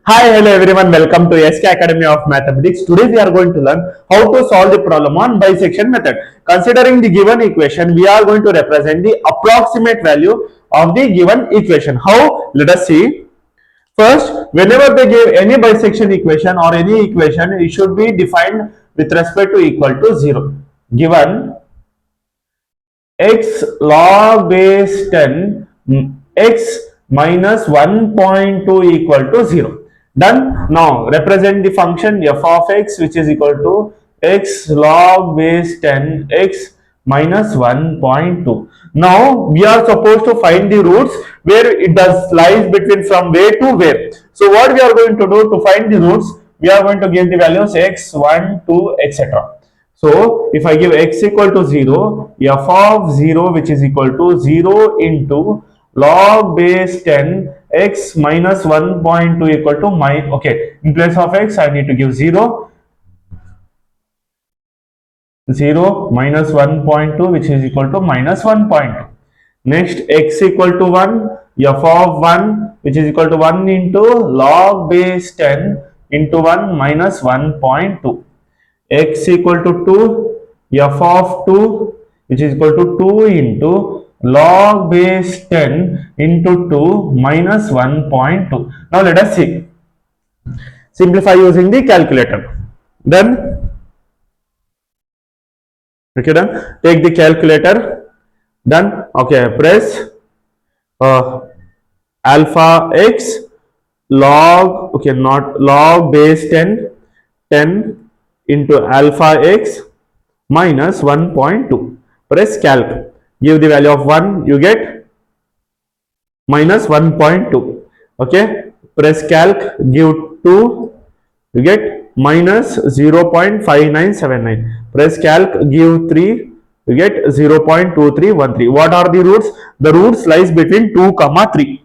Hi, hello everyone. Welcome to SK Academy of Mathematics. Today we are going to learn how to solve the problem on bisection method. Considering the given equation, we are going to represent the approximate value of the given equation. How? Let us see. First, whenever they give any bisection equation or any equation, it should be defined with respect to equal to 0. Given x log base 10 x minus 1.2 equal to 0. Done. Now represent the function f of x which is equal to x log base 10 x minus 1.2. Now we are supposed to find the roots where it does lies between from where to where. So what we are going to do to find the roots, we are going to give the values x, 1, 2, etc. So if I give x equal to 0, f of 0 which is equal to 0 into log base 10 x minus 1.2 equal to in place of x I need to give 0 minus 1.2 which is equal to minus 1.2. Next x equal to 1, f of 1 which is equal to 1 into log base 10 into 1 minus 1.2. X equal to 2, f of 2 which is equal to 2 into log base 10 into 2 minus 1.2. Now let us see. Simplify using the calculator. Done? Okay, done. Take the calculator. Done. Okay, press alpha x log, not log base 10 into alpha x minus 1.2. Press calc. Give the value of 1, you get minus 1.2. Okay. Press calc. Give 2, you get minus 0.5979. Press calc. Give 3, you get 0.2313. What are the roots? The roots lies between 2, 3.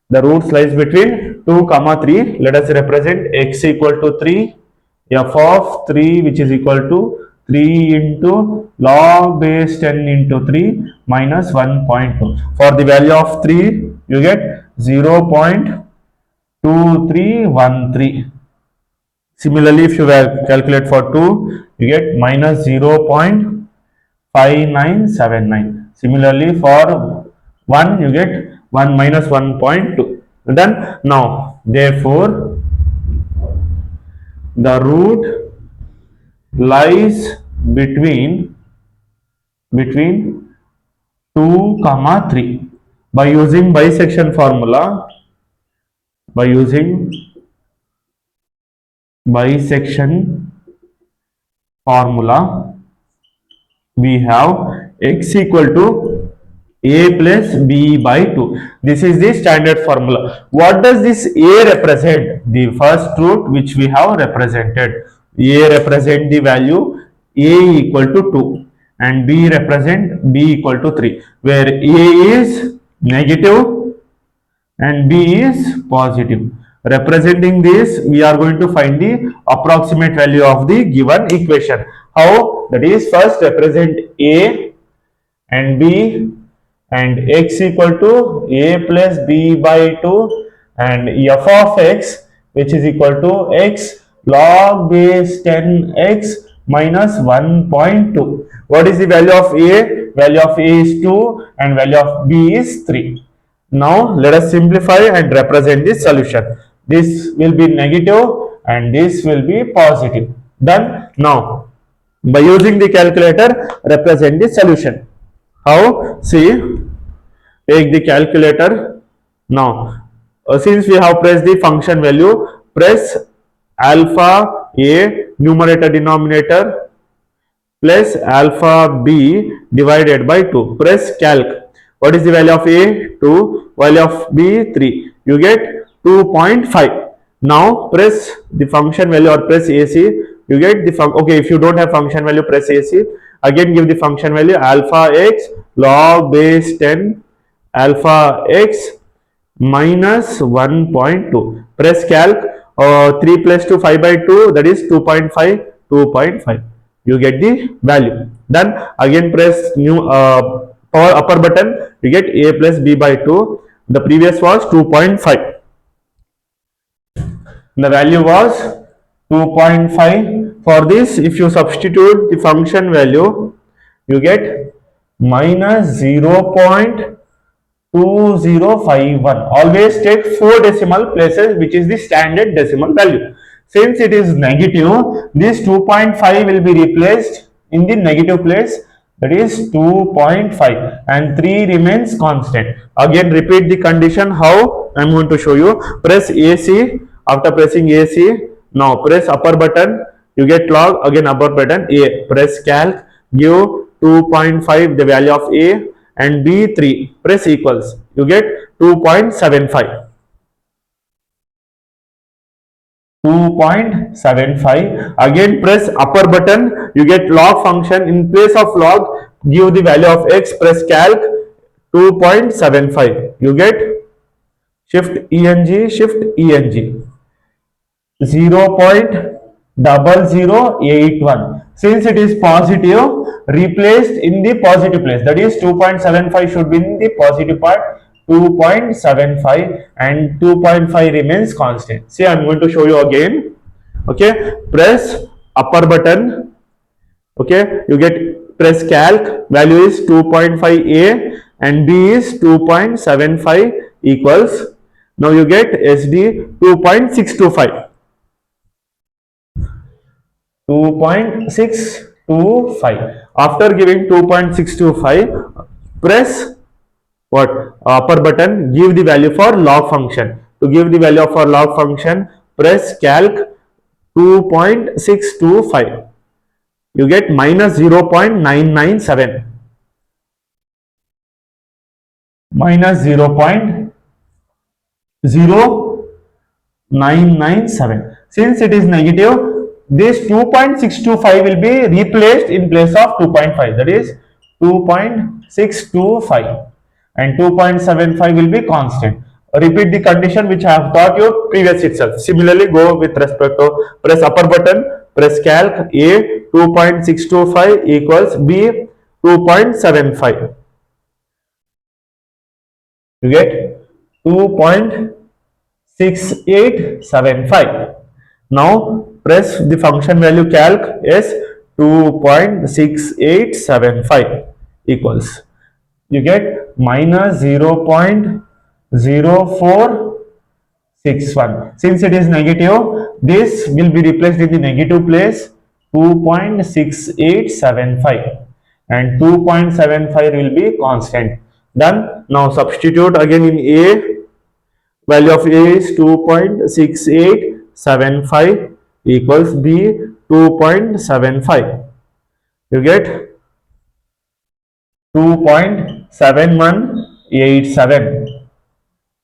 The roots lies between 2, 3. Let us represent x equal to 3. F of 3 which is equal to 3 into log base 10 into 3 minus 1.2. For the value of 3, you get 0.2313. Similarly, if you calculate for 2, you get minus 0.5979. Similarly, for 1, you get 1 minus 1.2. Done. Now, therefore, the root lies between 2, 3. By using bisection formula, we have x equal to a plus b by 2. This is the standard formula. What does this a represent? The first root which we have represented. A represent the value a equal to 2 and b represent b equal to 3, where a is negative and b is positive. Representing this, we are going to find the approximate value of the given equation. How? That is, first represent a and b and x equal to a plus b by 2 and f of x which is equal to x log base 10x minus 1.2. What is the value of a? Value of a is 2 and value of b is 3. Now let us simplify and represent this solution. This will be negative and this will be positive. Done. Now by using the calculator, represent the solution. How? See, take the calculator. Now since we have pressed the function value, press alpha a numerator denominator plus alpha b divided by 2. Press calc. What is the value of a? 2. Value of b? 3. You get 2.5. Now press the function value or press AC. You get the okay, if you don't have function value, press AC. Again give the function value alpha x log base 10 alpha x minus 1.2. Press calc. 3 plus 2, 5 by 2, that is 2.5. 2.5. You get the value. Done. Again press new power upper button, you get a plus b by 2. The previous was 2.5. The value was 2.5. For this, if you substitute the function value, you get minus 0.2051. Always take 4 decimal places, which is the standard decimal value. Since it is negative, this 2.5 will be replaced in the negative place, that is 2.5, and 3 remains constant. Again repeat the condition how I am going to show you. Press AC. After pressing AC, now press upper button, you get log, again upper button A, press calc, give 2.5 the value of A, and B 3, press equals, you get 2.75. 2.75. Again press upper button, you get log function. In place of log, give the value of x, press calc 2.75, you get shift ENG, 0.0081. Since it is positive, replaced in the positive place, that is 2.75 should be in the positive part, 2.75, and 2.5 remains constant. See, I am going to show you again. Okay, press upper button. Okay, you get press calc, value is 2.5a and b is 2.75 equals, now you get SD 2.625. 2.625. After giving 2.625, press what? Upper button, give the value for log function. To give the value for log function, press calc 2.625. You get minus 0.997. Minus 0.0997. Since it is negative, this 2.625 will be replaced in place of 2.5, that is 2.625, and 2.75 will be constant. Repeat the condition which I have taught you previous itself. Similarly, go with respect to press upper button, press calc A 2.625 equals B 2.75. You get 2.6875. Now press the function value calc as 2.6875 equals, you get minus 0.0461. Since it is negative, this will be replaced in the negative place, 2.6875, and 2.75 will be constant. Done. Now substitute again in A. Value of A is 2.6875 equals B 2.75. You get 2.7187.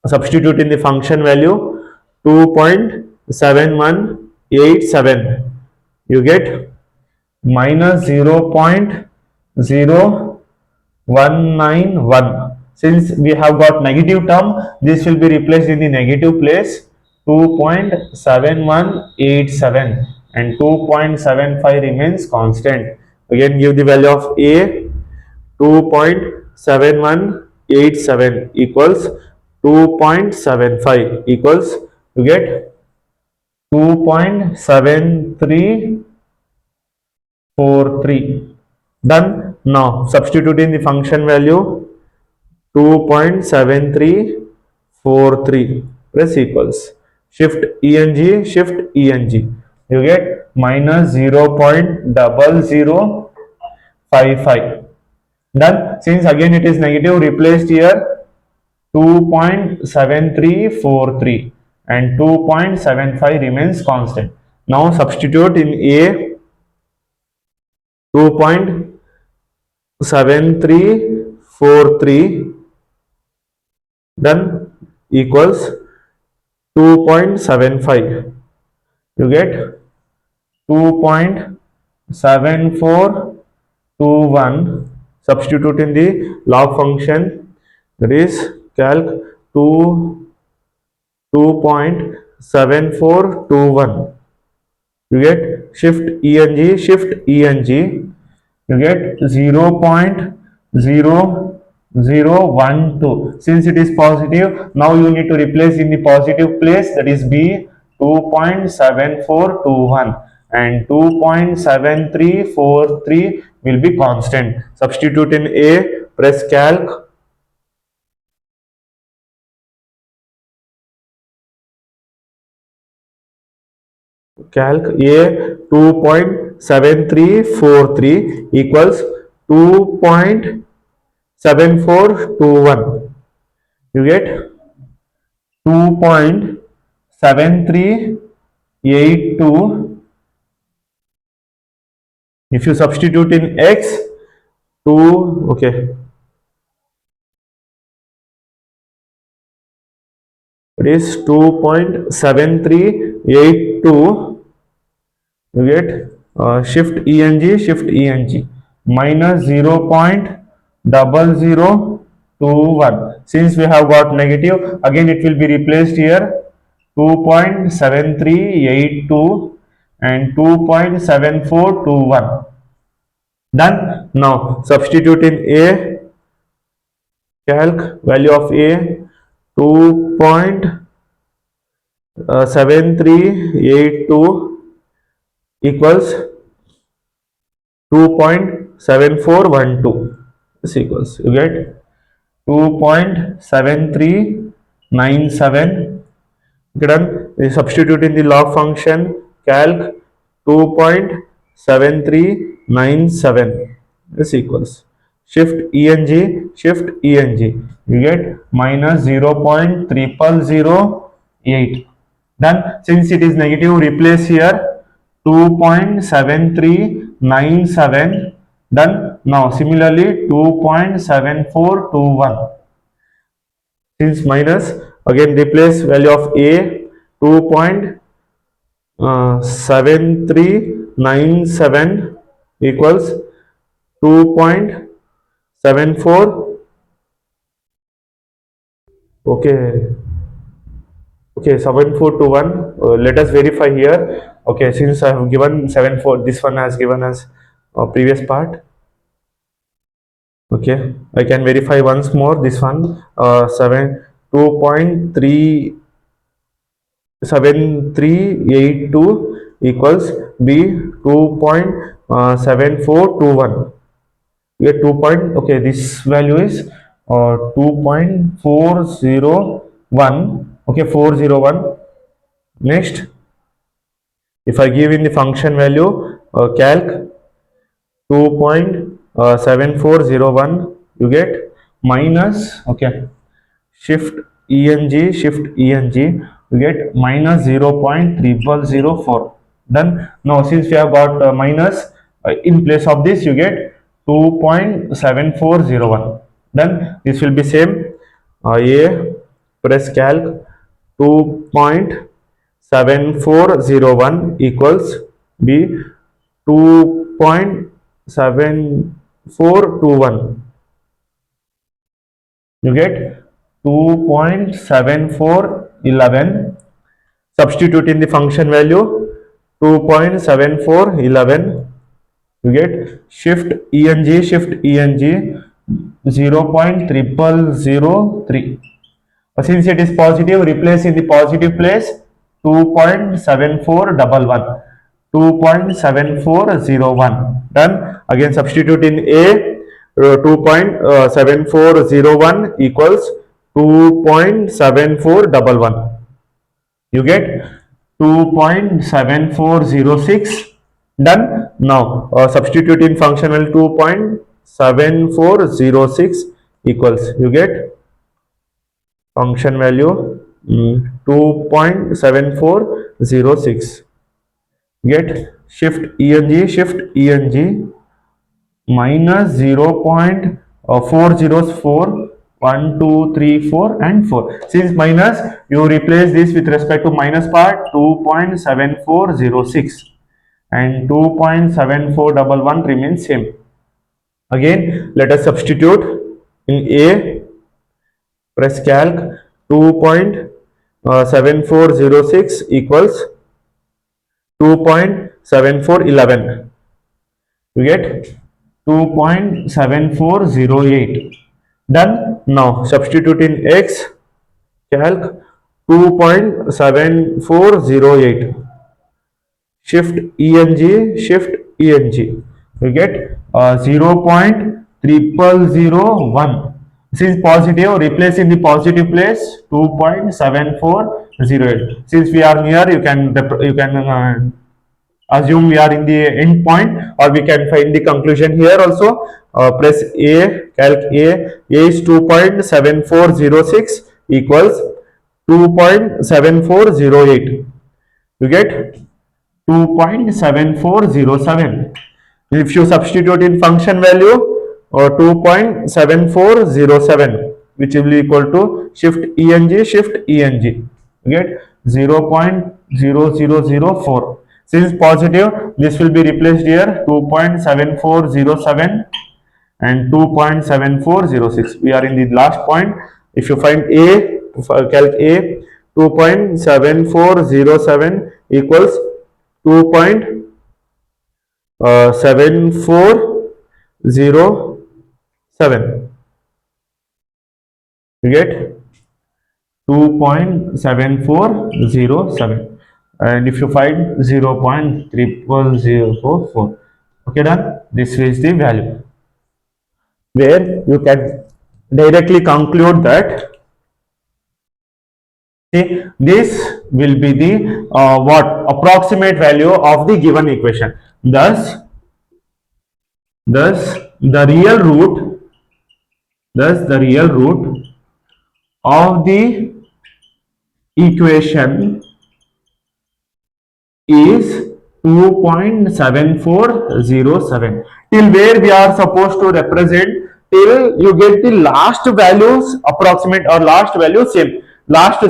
Substitute in the function value 2.7187. You get minus 0.0191. Since we have got negative term, this will be replaced in the negative place, 2.7187, and 2.75 remains constant. Again give the value of A, 2.7187 equals 2.75 equals, you get 2.7343. Done. Now substitute in the function value 2.7343, press equals, shift ENG, you get minus 0.0055. Done. Since again it is negative, replaced here 2.7343, and 2.75 remains constant. Now substitute in A 2.7343, then equals 2.75. You get 2.7421. Substitute in the log function, that is calc 2.7421. You get shift ENG, you get 0.0012. Since it is positive, now you need to replace in the positive place, that is B 2.7421 and 2.7343 will be constant. Substitute in A, press calc. Calc A 2.7343 equals 2.7421. You get 2.7382. If you substitute in x, 2, okay, it is 2.7382. You get shift eng minus 0.0021. Since we have got negative, again it will be replaced here, 2.7382 and 2.7421. Done. Now substitute in A, calc value of A 2.7382 equals 2.7412. This equals, you get 2.7397. Done. We substitute in the log function, calc 2.7397. This equals shift eng, you get minus 0.0008. Done. Since it is negative, replace here 2.7397. Done. Now similarly 2.7421. Since minus, again replace value of A 2.7397 equals 2.74. Okay, 7421. Let us verify here. Okay, since I have given 74, this one has given us previous part. Okay, I can verify once more this one. 2.7382 equals B 2.7421. We get 2 point, okay, this value is 2.401. Okay, 401. Next, if I give in the function value, calc 2.7401, you get minus, okay, shift eng, you get minus 0.0004. Done. Now since we have got minus, in place of this you get 2.7401. Done. This will be same. A, press calc 2.7401 equals B 2.7421. You get 2.7411. Substitute in the function value 2.7411. You get shift eng 0.0003. Since it is positive, replace in the positive place 2.7411, 2.7401. Done. Again substitute in A, 2.7401 equals 2.7411. You get 2.7406. Done. Now substitute in function value 2.7406 equals, you get function value 2.7406. Get shift eng minus 0.404, 1, 2, 3, 4 and 4. Since minus, you replace this with respect to minus part, 2.7406 and 2.7411 remains same. Again, let us substitute in A, press calc 2.7406 equals 2.7411. You get 2.7408. Done. Now substitute in x, calc 2.7408. Shift ENG, shift ENG. You get 0.0001. Since positive, replace in the positive place 2.7408. Since we are near, you can assume we are in the end point, or we can find the conclusion here also. Press A, calc A is 2.7406 equals 2.7408. You get 2.7407. If you substitute in function value, 2.7407, which will be equal to shift ENG, shift ENG, you get 0.0004. Since positive, this will be replaced here, 2.7407 and 2.7406. We are in the last point. If you find A, calc A, 2.7407 equals 2.7407. You get 2.7407. And if you find 0.0004, okay, done. This is the value where you can directly conclude that this will be the what approximate value of the given equation. Thus the real root of the equation is 2.7407. Till where we are supposed to represent, till you get the last values approximate or last value same. Last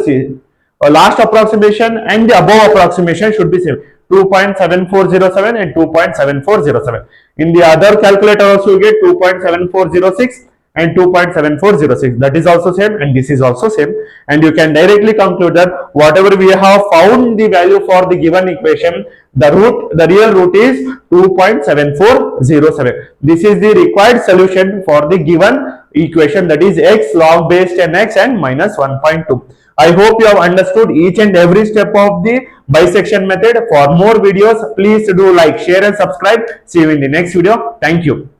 approximation and the above approximation should be same. 2.7407 and 2.7407. In the other calculator also you get 2.7406 and 2.7406. That is also same, and this is also same. And you can directly conclude that whatever we have found the value for the given equation, the real root is 2.7407. This is the required solution for the given equation, that is x log base 10x and minus 1.2. I hope you have understood each and every step of the bisection method. For more videos, please do like, share and subscribe. See you in the next video. Thank you.